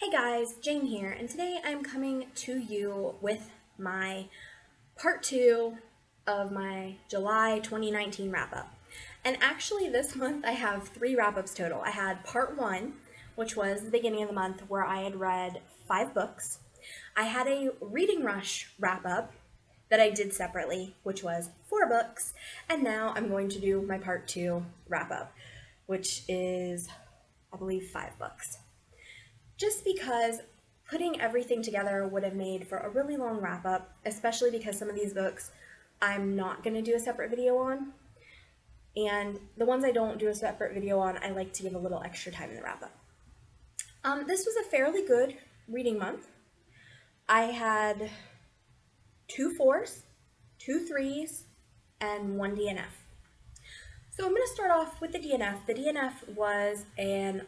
Hey guys, Jane here, and today I'm coming to you with my part 2 of my July 2019 wrap-up. And actually this month I have 3 wrap-ups total. I had part 1, which was the beginning of the month where I had read 5 books. I had a reading rush wrap-up that I did separately, which was 4 books, and now I'm going to do my part 2 wrap-up, which is, I believe, 5 books. Just because putting everything together would have made for a really long wrap up, especially because some of these books I'm not going to do a separate video on. And the ones I don't do a separate video on, I like to give a little extra time in the wrap up. This was a fairly good reading month. I had 2 4s, 2 3s, and 1 DNF. So I'm going to start off with the DNF. The DNF was an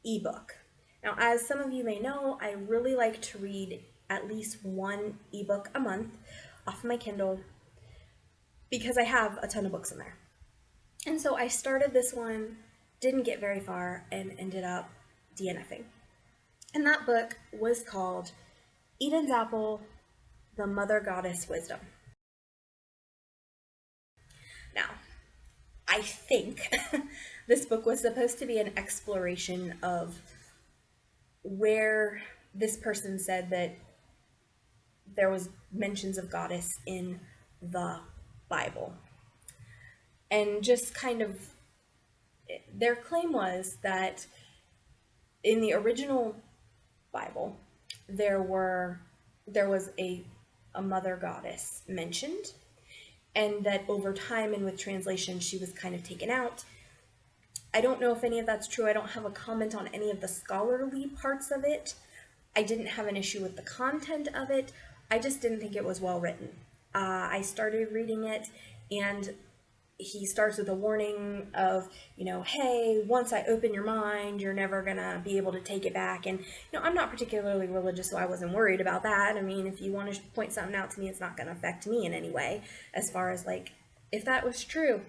ebook. Now, as some of you may know, I really like to read at least 1 ebook a month off my Kindle because I have a ton of books in there. And so I started this one, didn't get very far, and ended up DNFing. And that book was called Eden's Apple, The Mother Goddess Wisdom. Now, I think this book was supposed to be an exploration of where this person said that there was mentions of goddess in the Bible. And just kind of, their claim was that in the original Bible, there was a mother goddess mentioned, and that over time and with translation, she was kind of taken out. I don't know if any of that's true. I don't have a comment on any of the scholarly parts of it. I didn't have an issue with the content of it. I just didn't think it was well written. I started reading it, and he starts with a warning of, hey, once I open your mind, you're never gonna be able to take it back. And, I'm not particularly religious, so I wasn't worried about that. I mean, if you want to point something out to me, it's not gonna affect me in any way. As far as, if that was true,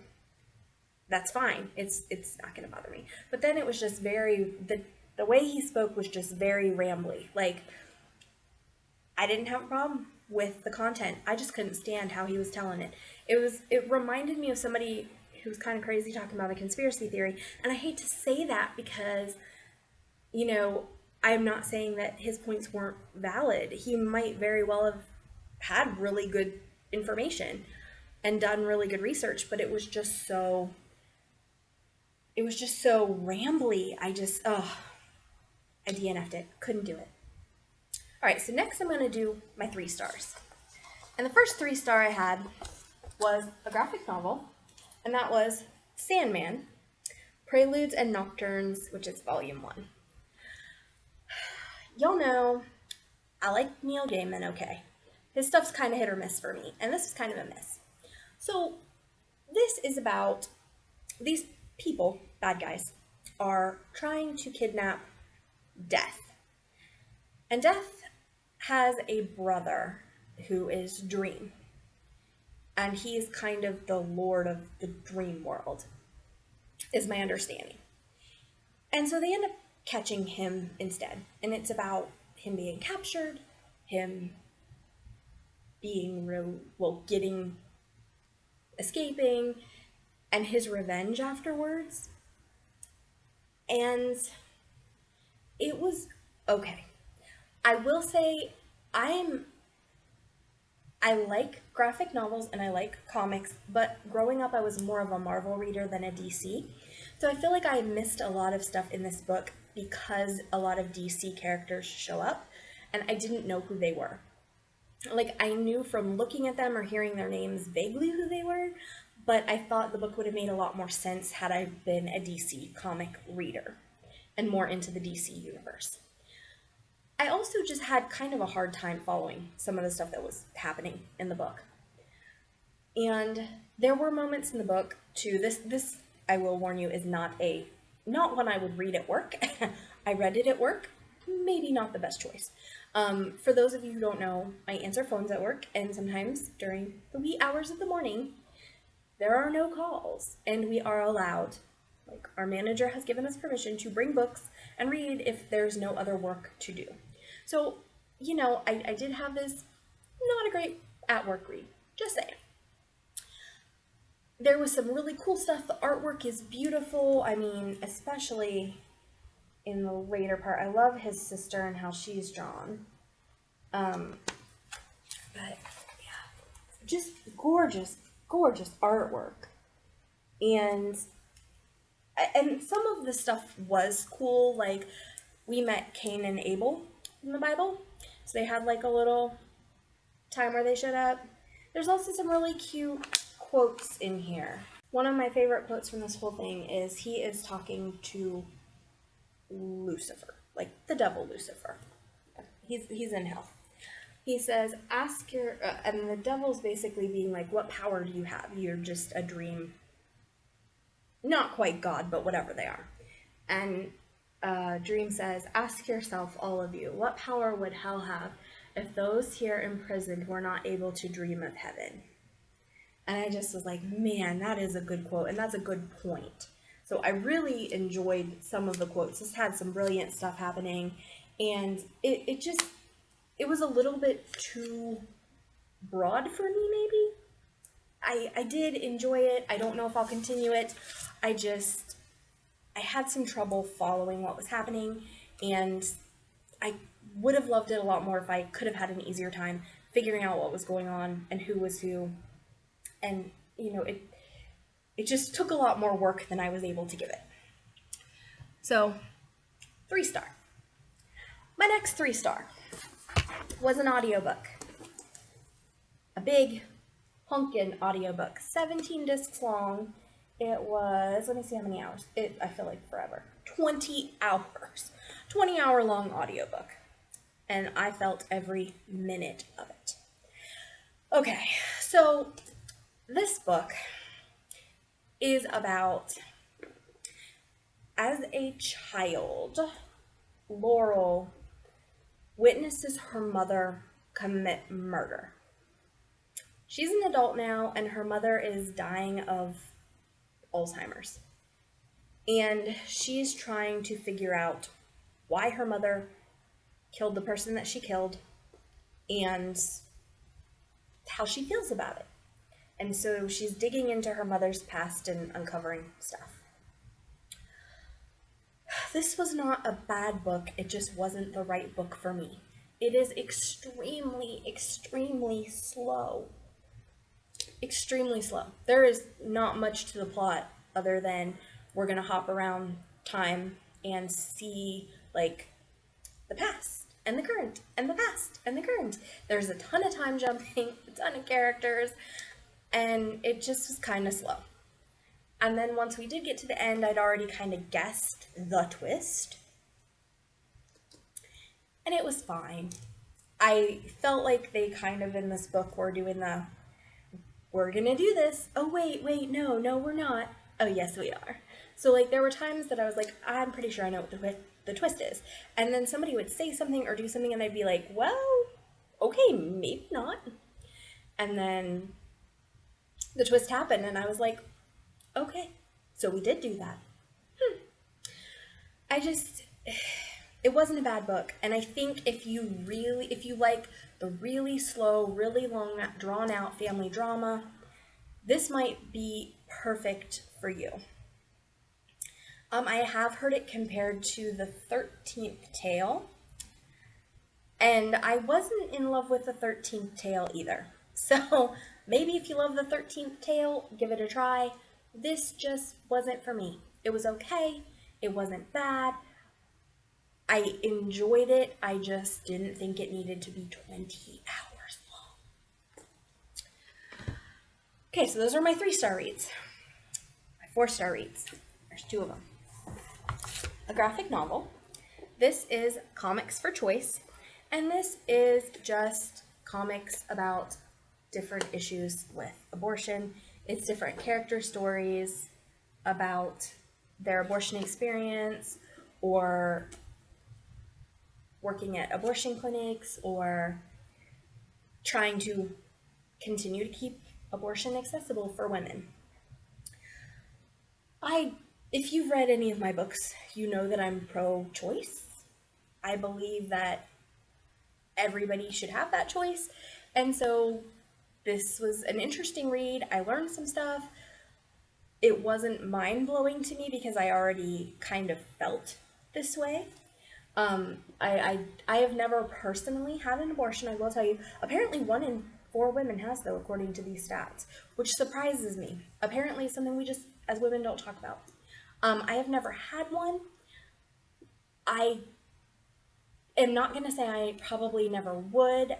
that's fine. It's not going to bother me. But then it was just the way he spoke was just very rambly. I didn't have a problem with the content. I just couldn't stand how he was telling it. It reminded me of somebody who was kind of crazy talking about a conspiracy theory. And I hate to say that because, I'm not saying that his points weren't valid. He might very well have had really good information and done really good research, but it was just so rambly. I DNF'd it. Couldn't do it. All right, so next I'm going to do my 3 stars. And the first 3-star I had was a graphic novel, and that was Sandman, Preludes and Nocturnes, which is volume 1. Y'all know I like Neil Gaiman, okay. His stuff's kind of hit or miss for me, and this is kind of a miss. So this is about these people, bad guys, are trying to kidnap Death. And Death has a brother who is Dream. And he's kind of the lord of the dream world, is my understanding. And so they end up catching him instead. And it's about him being captured, him being escaping, and his revenge afterwards. And it was okay. I will say I like graphic novels and I like comics, but growing up I was more of a Marvel reader than a DC. So I feel like I missed a lot of stuff in this book because a lot of DC characters show up and I didn't know who they were. I knew from looking at them or hearing their names vaguely who they were, but I thought the book would have made a lot more sense had I been a DC comic reader and more into the DC universe. I also just had kind of a hard time following some of the stuff that was happening in the book. And there were moments in the book too, this I will warn you is not one I would read at work. I read it at work, maybe not the best choice. For those of you who don't know, I answer phones at work, and sometimes during the wee hours of the morning, there are no calls, and we are allowed, our manager has given us permission to bring books and read if there's no other work to do. So, I did have this not a great at work read, just saying. There was some really cool stuff. The artwork is beautiful. I mean, especially in the later part. I love his sister and how she's drawn. But yeah, just gorgeous, gorgeous artwork. And some of the stuff was cool. Like, we met Cain and Abel in the Bible. So they had like a little time where they showed up. There's also some really cute quotes in here. One of my favorite quotes from this whole thing is he is talking to Lucifer, like the devil Lucifer. He's in hell. He says, and the devil's basically being like, what power do you have? You're just a dream. Not quite God, but whatever they are. And Dream says, ask yourself, all of you, what power would hell have if those here imprisoned were not able to dream of heaven? And I just was like, man, that is a good quote, and that's a good point. So I really enjoyed some of the quotes. This had some brilliant stuff happening, and it was a little bit too broad for me, maybe. I did enjoy it. I don't know if I'll continue it. I had some trouble following what was happening, and I would have loved it a lot more if I could have had an easier time figuring out what was going on and who was who. And, it just took a lot more work than I was able to give it. So, 3-star. My next 3-star was an audiobook. A big, honkin' audiobook. 17 discs long. It was, let me see how many hours. I feel like forever. 20 hours. 20-hour long audiobook. And I felt every minute of it. Okay, so this book is about, as a child, Laurel witnesses her mother commit murder. She's an adult now, and her mother is dying of Alzheimer's. And she's trying to figure out why her mother killed the person that she killed and how she feels about it. And so she's digging into her mother's past and uncovering stuff. This was not a bad book, it just wasn't the right book for me. It is extremely, extremely slow. Extremely slow. There is not much to the plot other than we're going to hop around time and see, like, the past and the current and the past and the current. There's a ton of time jumping, a ton of characters, and it just was kind of slow. And then once we did get to the end, I'd already kind of guessed the twist. And it was fine. I felt like they kind of in this book were doing we're gonna do this. Oh, wait, no, we're not. Oh, yes, we are. So, like, there were times that I was like, I'm pretty sure I know what the twist is. And then somebody would say something or do something, and I'd be like, well, okay, maybe not. And then the twist happened, and I was like, okay, so we did do that. It wasn't a bad book, and I think if you like the really slow, really long, drawn-out family drama, this might be perfect for you. I have heard it compared to the 13th Tale, and I wasn't in love with the 13th Tale either. So maybe if you love the 13th Tale, give it a try. This just wasn't for me. It was okay. It wasn't bad. I enjoyed it. I just didn't think it needed to be 20 hours long. Okay, so those are my 3-star reads. My 4-star reads. There's 2 of them. A graphic novel. This is Comics for Choice, and this is just comics about different issues with abortion. It's different character stories about their abortion experience, or working at abortion clinics, or trying to continue to keep abortion accessible for women. I If you've read any of my books, you know that I'm pro-choice. I believe that everybody should have that choice. And so this was an interesting read. I learned some stuff. It wasn't mind-blowing to me because I already kind of felt this way. I have never personally had an abortion, I will tell you. Apparently 1 in 4 women has, though, according to these stats, which surprises me. Apparently it's something we just, as women, don't talk about. I have never had one. I am not going to say I probably never would,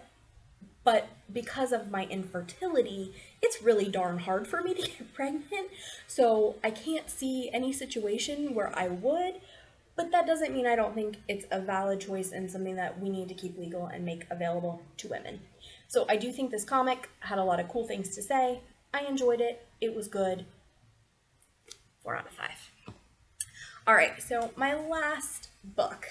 but because of my infertility, it's really darn hard for me to get pregnant. So I can't see any situation where I would, but that doesn't mean I don't think it's a valid choice and something that we need to keep legal and make available to women. So I do think this comic had a lot of cool things to say. I enjoyed it. It was good. 4 out of 5. All right, so my last book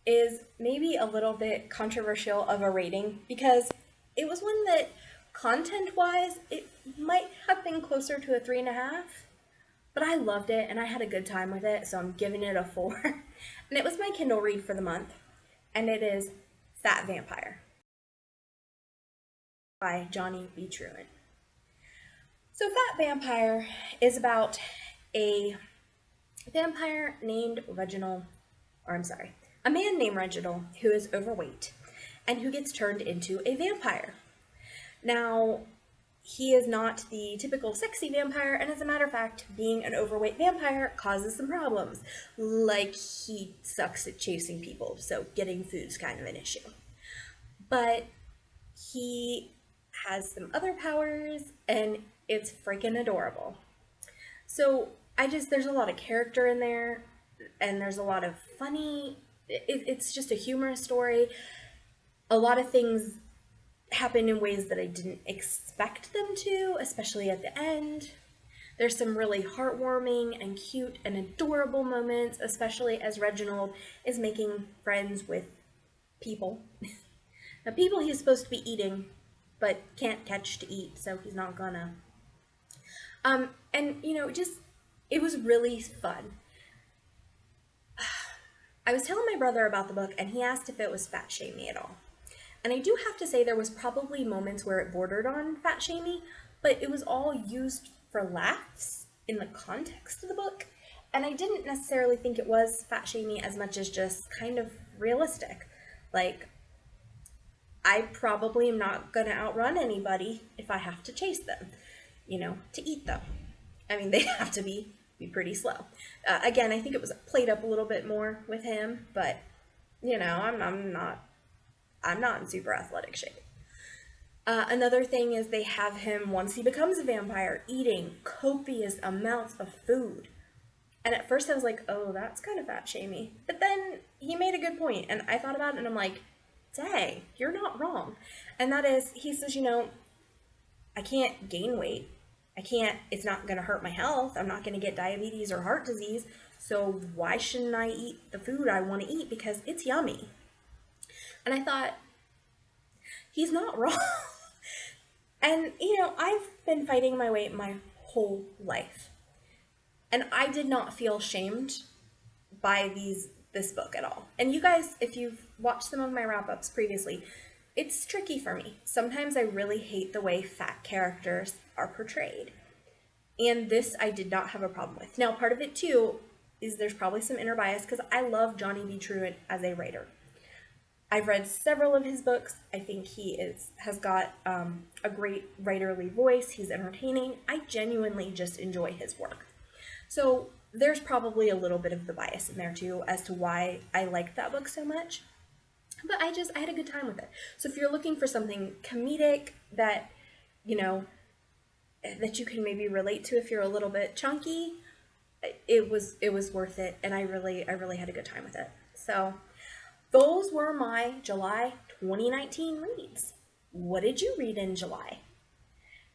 is maybe a little bit controversial of a rating because it was one that content-wise, it might have been closer to a 3.5, but I loved it and I had a good time with it, so I'm giving it a 4. And it was my Kindle read for the month, and it is Fat Vampire by Johnny B. Truant. So Fat Vampire is about a vampire named Reginald, or I'm sorry, a man named Reginald who is overweight and who gets turned into a vampire. Now, he is not the typical sexy vampire, and as a matter of fact, being an overweight vampire causes some problems. Like, he sucks at chasing people, so getting food's kind of an issue. But he has some other powers, and it's freaking adorable. So, there's a lot of character in there, and there's a lot of funny, it's just a humorous story. A lot of things happen in ways that I didn't expect them to, especially at the end. There's some really heartwarming and cute and adorable moments, especially as Reginald is making friends with people. Now, people he's supposed to be eating, but can't catch to eat, so he's not gonna. And, it was really fun. I was telling my brother about the book, and he asked if it was fat shamey at all. And I do have to say there was probably moments where it bordered on fat shamey, but it was all used for laughs in the context of the book. And I didn't necessarily think it was fat shamey as much as just kind of realistic. Like, I probably am not going to outrun anybody if I have to chase them, to eat them. I mean, they have to be pretty slow. Again, I think it was played up a little bit more with him, but, I'm not in super athletic shape. Another thing is they have him, once he becomes a vampire, eating copious amounts of food. And at first I was like, oh, that's kind of fat shamey. But then he made a good point, and I thought about it, and I'm like, dang, you're not wrong. And that is, he says, I can't gain weight. It's not going to hurt my health. I'm not going to get diabetes or heart disease. So why shouldn't I eat the food I want to eat? Because it's yummy. And I thought, he's not wrong. And, I've been fighting my weight my whole life. And I did not feel shamed by this book at all. And you guys, if you've watched some of my wrap-ups previously, it's tricky for me. Sometimes I really hate the way fat characters are portrayed. And this I did not have a problem with. Now, part of it, too, is there's probably some inner bias because I love Johnny B. Truant as a writer. I've read several of his books. I think he has got a great writerly voice. He's entertaining. I genuinely just enjoy his work. So there's probably a little bit of the bias in there too as to why I liked that book so much. But I had a good time with it. So if you're looking for something comedic that, that you can maybe relate to if you're a little bit chunky, it was worth it, and I really had a good time with it. So those were my July 2019 reads. What did you read in July?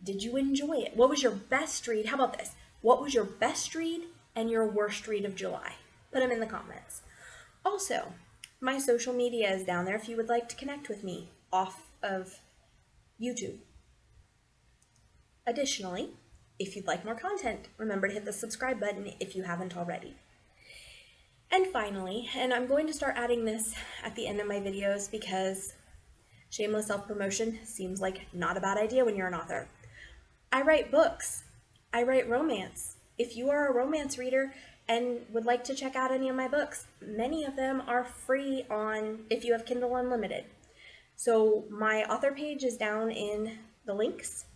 Did you enjoy it? What was your best read? How about this? What was your best read and your worst read of July? Put them in the comments. Also, my social media is down there if you would like to connect with me off of YouTube. Additionally, If you'd like more content, remember to hit the subscribe button if you haven't already. And finally, and I'm going to start adding this at the end of my videos because shameless self-promotion seems like not a bad idea when you're an author. I write books. I write romance. If you are a romance reader and would like to check out any of my books, many of them are free if you have Kindle Unlimited. So my author page is down in the links.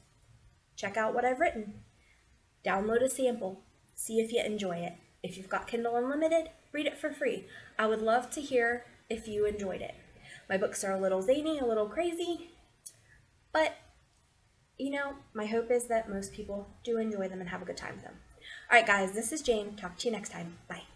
Check out what I've written. Download a sample. See if you enjoy it. If you've got Kindle Unlimited, read it for free. I would love to hear if you enjoyed it. My books are a little zany, a little crazy, but my hope is that most people do enjoy them and have a good time with them. All right, guys, this is Jane. Talk to you next time. Bye.